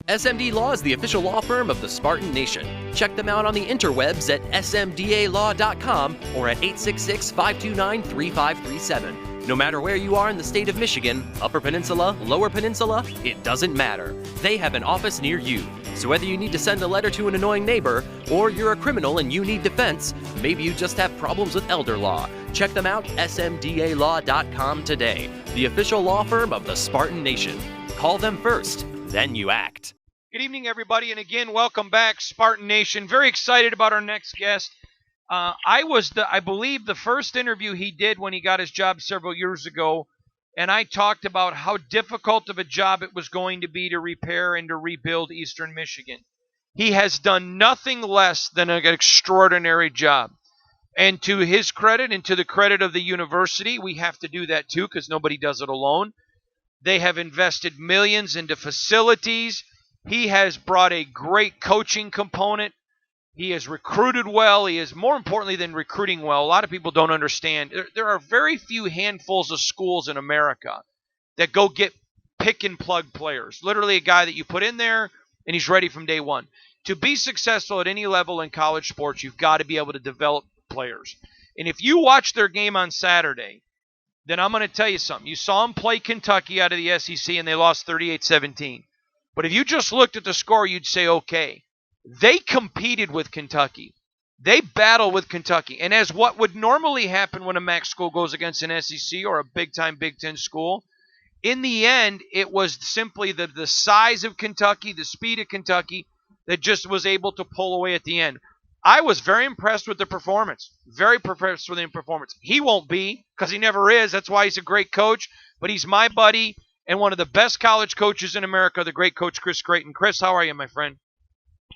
SMD Law is the official law firm of the Spartan Nation. Check them out on the interwebs at smdalaw.com or at 866-529-3537. No matter where you are in the state of Michigan, Upper Peninsula, Lower Peninsula, it doesn't matter. They have an office near you. So whether you need to send a letter to an annoying neighbor, or you're a criminal and you need defense, maybe you just have problems with elder law, check them out, smdalaw.com today. The official law firm of the Spartan Nation. Call them first, then you act. Good evening, everybody, and again, welcome back, Spartan Nation. Very excited about our next guest. I believe, the first interview he did when he got his job several years ago, and I talked about how difficult of a job it was going to be to repair and to rebuild Eastern Michigan. He has done nothing less than an extraordinary job. And to his credit and to the credit of the university, we have to do that too because nobody does it alone. They have invested millions into facilities. He has brought a great coaching component. He has recruited well. He is, more importantly than recruiting well, a lot of people don't understand. There are very few handfuls of schools in America that go get pick and plug players. Literally a guy that you put in there and he's ready from day one. To be successful at any level in college sports, you've got to be able to develop players. And if you watch their game on Saturday, then I'm going to tell you something. You saw them play Kentucky out of the SEC and they lost 38-17. But if you just looked at the score, you'd say, okay, they competed with Kentucky. They battled with Kentucky. And as what would normally happen when a MAC school goes against an SEC or a big-time Big Ten school, in the end, it was simply the size of Kentucky, the speed of Kentucky, that just was able to pull away at the end. I was very impressed with the performance. Very impressed with the performance. He won't be, because he never is. That's why he's a great coach. But he's my buddy and one of the best college coaches in America, the great coach Chris Creighton. Chris, how are you, my friend?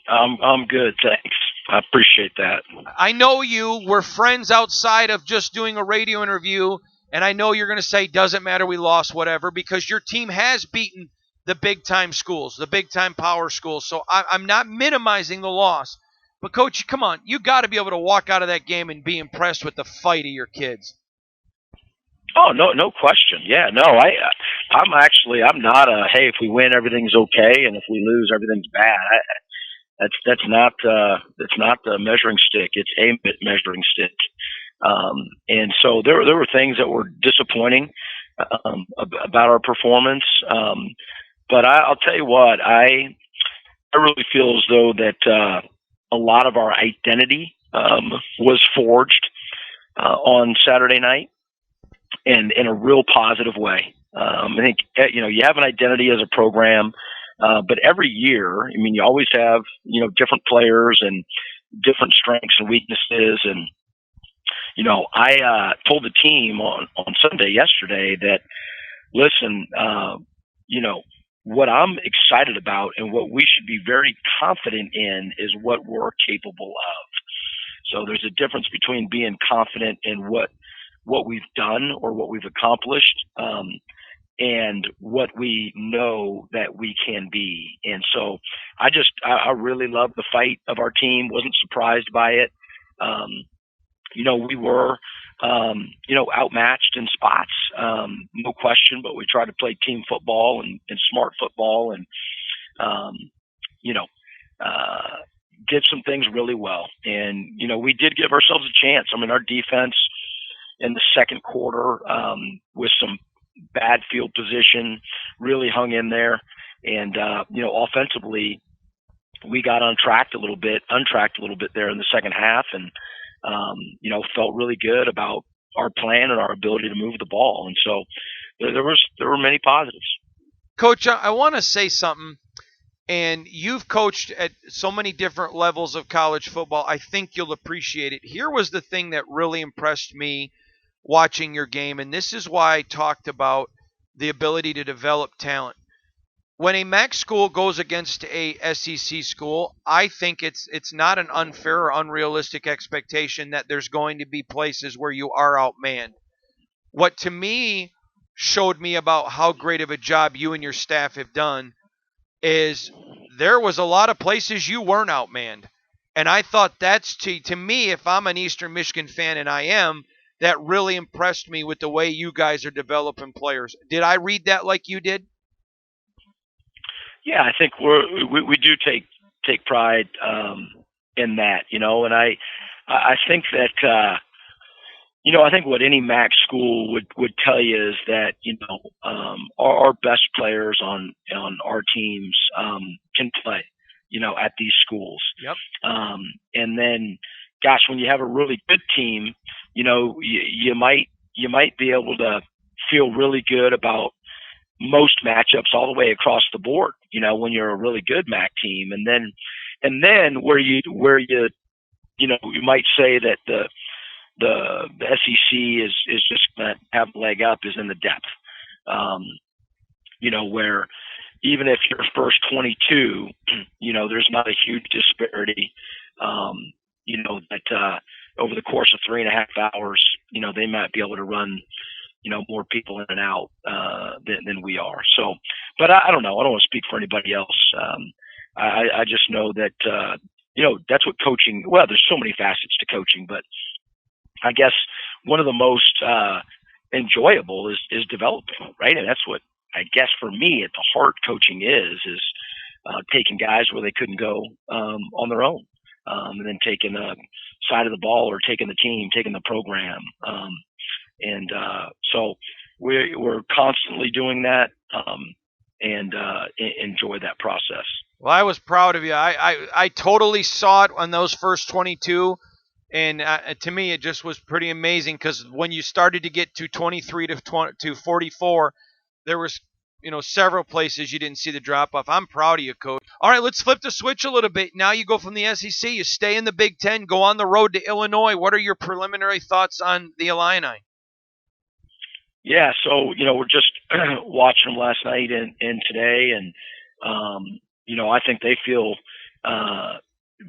I'm good, thanks. I appreciate that. I know you. We're friends outside of just doing a radio interview, and I know you're going to say, doesn't matter, we lost, whatever, because your team has beaten the big-time schools, the big-time power schools. So I'm not minimizing the loss. But, Coach, come on. You got to be able to walk out of that game and be impressed with the fight of your kids. Oh, no question. Yeah, no, I'm not a, hey, if we win, everything's okay, and if we lose, everything's bad. That's not the measuring stick. It's a measuring stick. And so there were things that were disappointing about our performance. But I'll tell you what, I really feel as though that a lot of our identity was forged on Saturday night, and in a real positive way. I think you have an identity as a program. But every year, I mean, you always have, different players and different strengths and weaknesses. And, I told the team on Sunday yesterday that, listen, what I'm excited about and what we should be very confident in is what we're capable of. So there's a difference between being confident in what we've done or what we've accomplished, and what we know that we can be. And so I really love the fight of our team, wasn't surprised by it. We were, outmatched in spots, no question, but we tried to play team football and smart football and, did some things really well. And, we did give ourselves a chance. I mean, our defense in the second quarter, with some bad field position, really hung in there. And, offensively, we got untracked a little bit there in the second half, and, felt really good about our plan and our ability to move the ball. And so there were many positives. Coach, I want to say something, and you've coached at so many different levels of college football. I think you'll appreciate it. Here was the thing that really impressed me watching your game, and this is why I talked about the ability to develop talent. When a MAC school goes against a SEC school, I think it's not an unfair or unrealistic expectation that there's going to be places where you are outmanned. What to me showed me about how great of a job you and your staff have done is there was a lot of places you weren't outmanned. And I thought that's, to me, if I'm an Eastern Michigan fan, and I am, that really impressed me with the way you guys are developing players. Did I read that like you did? Yeah, I think we do take pride in that, and I think that I think what any MAC school would tell you is that our best players on our teams can play, at these schools. Yep. And then, gosh, when you have a really good team, you might be able to feel really good about most matchups all the way across the board, when you're a really good MAC team. And then where you you might say that the SEC is just going to have a leg up is in the depth. Where even if you're first 22, there's not a huge disparity. That over the course of 3.5 hours, they might be able to run more people in and out than we are. So, but I don't know. I don't want to speak for anybody else. I just know that that's what coaching. Well, there's so many facets to coaching, but I guess one of the most enjoyable is developing, right? And that's what I guess for me at the heart coaching is taking guys where they couldn't go on their own, and then taking a side of the ball or taking the team, taking the program. So we're constantly doing that, and enjoy that process. Well, I was proud of you. I totally saw it on those first 22, and to me it just was pretty amazing because when you started to get to 23 to 44, there was several places you didn't see the drop off. I'm proud of you, Coach. All right, let's flip the switch a little bit. Now you go from the SEC, you stay in the Big Ten, go on the road to Illinois. What are your preliminary thoughts on the Illini? Yeah, so we're just watching them last night and today, and I think they feel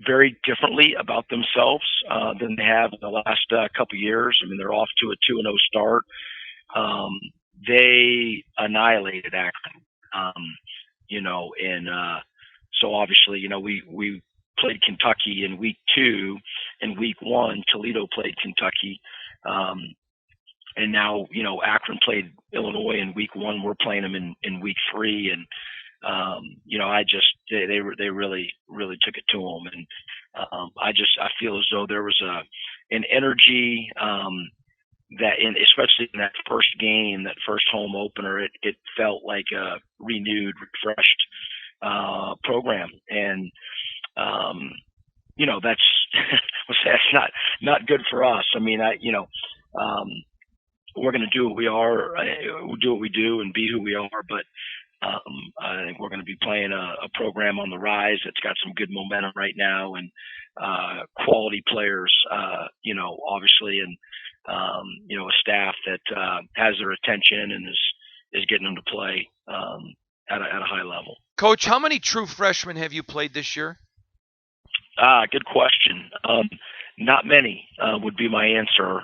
very differently about themselves than they have in the last couple of years. I mean, they're off to a 2-0 start. They annihilated Akron, and so obviously, we played Kentucky in week 2. In week 1, Toledo played Kentucky. And now, Akron played Illinois in week 1. We're playing them in week 3. And, they really, really took it to them. And, I feel as though there was an energy, especially in that first game, that first home opener, it felt like a renewed, refreshed, program. And, that's not good for us. I mean, we're going to do what we are, we'll do what we do and be who we are. But I think we're going to be playing a program on the rise that's got some good momentum right now and quality players, obviously, and a staff that has their attention and is getting them to play at a high level. Coach, how many true freshmen have you played this year? Good question. Not many would be my answer.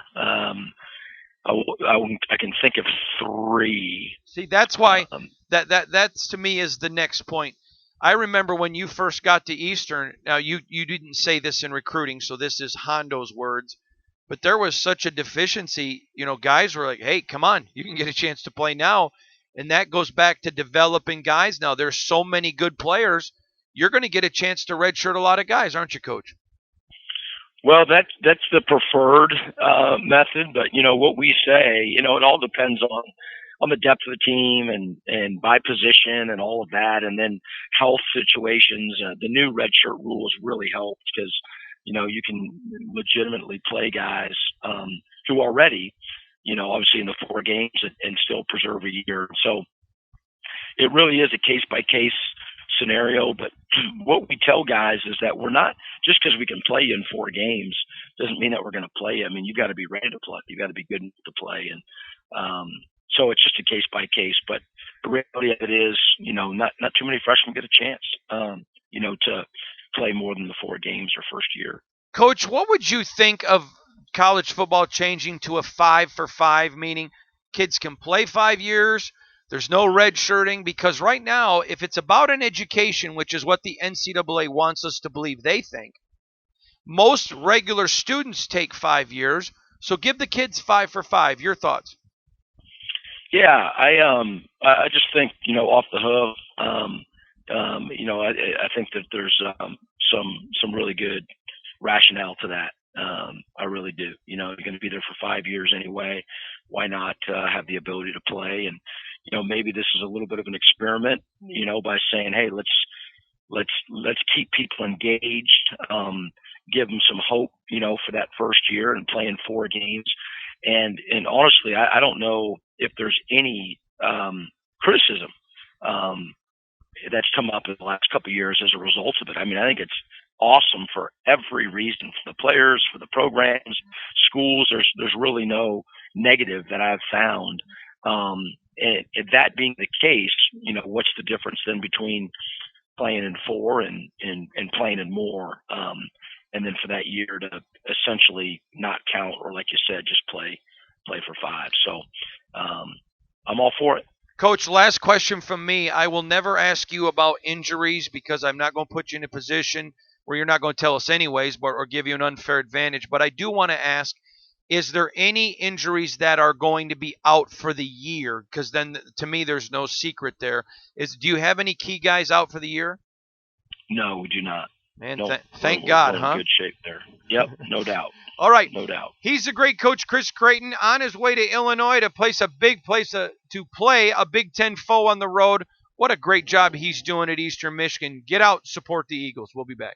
I can think of 3. See, that's why that's to me is the next point. I remember when you first got to Eastern. Now you didn't say this in recruiting, so this is Hondo's words. But there was such a deficiency. Guys were like, "Hey, come on, you can get a chance to play now," and that goes back to developing guys. Now there's so many good players. You're going to get a chance to redshirt a lot of guys, aren't you, Coach? Well, that's the preferred method, but what we say, it all depends on the depth of the team and by position and all of that, and then health situations. The new redshirt rules really helped because you can legitimately play guys who are ready, obviously in the 4 games and still preserve a year. So it really is a case by case scenario, but what we tell guys is that we're not, just because we can play you in 4 games doesn't mean that we're going to play you. I mean, you got to be ready to play. You got to be good enough to play. And so it's just a case by case, but the reality of it is, not too many freshmen get a chance, to play more than the 4 games their first year. Coach, what would you think of college football changing to a 5-for-5, meaning kids can play 5 years, there's no redshirting? Because right now, if it's about an education, which is what the NCAA wants us to believe they think, most regular students take 5 years. So give the kids 5-for-5. Your thoughts? Yeah, I just think off the hoof I think that there's some really good rationale to that. I really do. You're going to be there for 5 years anyway. Why not have the ability to play? And maybe this is a little bit of an experiment. By saying, hey, let's keep people engaged, give them some hope, for that first year and playing 4 games. And honestly, I don't know if there's any criticism that's come up in the last couple of years as a result of it. I mean, I think it's awesome for every reason, for the players, for the programs, schools. There's really no negative that I've found. And that being the case, what's the difference then between playing in 4 and playing in more? And then for that year to essentially not count, or like you said, just play for 5. So I'm all for it. Coach, last question from me. I will never ask you about injuries because I'm not going to put you in a position where you're not going to tell us anyways, or give you an unfair advantage. But I do want to ask, is there any injuries that are going to be out for the year? Because then, to me, there's no secret there. Do you have any key guys out for the year? No, we do not. Man, nope. Thank God, we're huh? in good shape there. Yep, no doubt. All right. No doubt. He's the great coach, Chris Creighton, on his way to Illinois to place a big place to play a Big Ten foe on the road. What a great job he's doing at Eastern Michigan. Get out, support the Eagles. We'll be back.